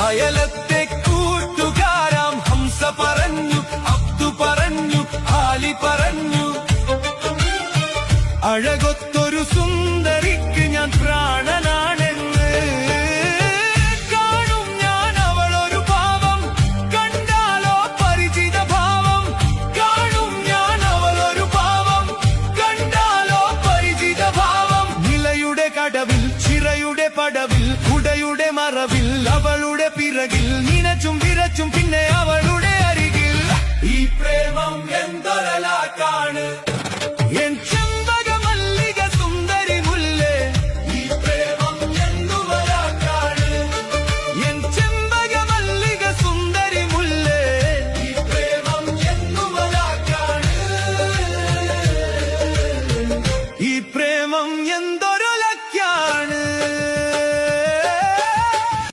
അയലത്തെ കൂട്ടുകാരാം ഹംസ പറഞ്ഞു, അബ്ദു പറഞ്ഞു, ആലി പറഞ്ഞു, അഴകൊത്തൊരു സുന്ദരിക്ക് ഞാൻ പ്രാണനാണെന്ന്. കാണും ഞാൻ അവളൊരു ഭാവം, കണ്ടാലോ പരിചിത ഭാവം. കാണും ഞാൻ അവളൊരു ഭാവം, കണ്ടാലോ പരിചിത ഭാവം. നിലയുടെ കടവിൽ, ചിറയുടെ പടവിൽ, കുടയുടെ മറവിൽ, അവളുടെ പിറകിൽ നിനച്ചും വിരച്ചും പിന്നെ അവളുടെ അരികിൽ. ഈ പ്രേമം എന്തൊരലാക്കാണ്.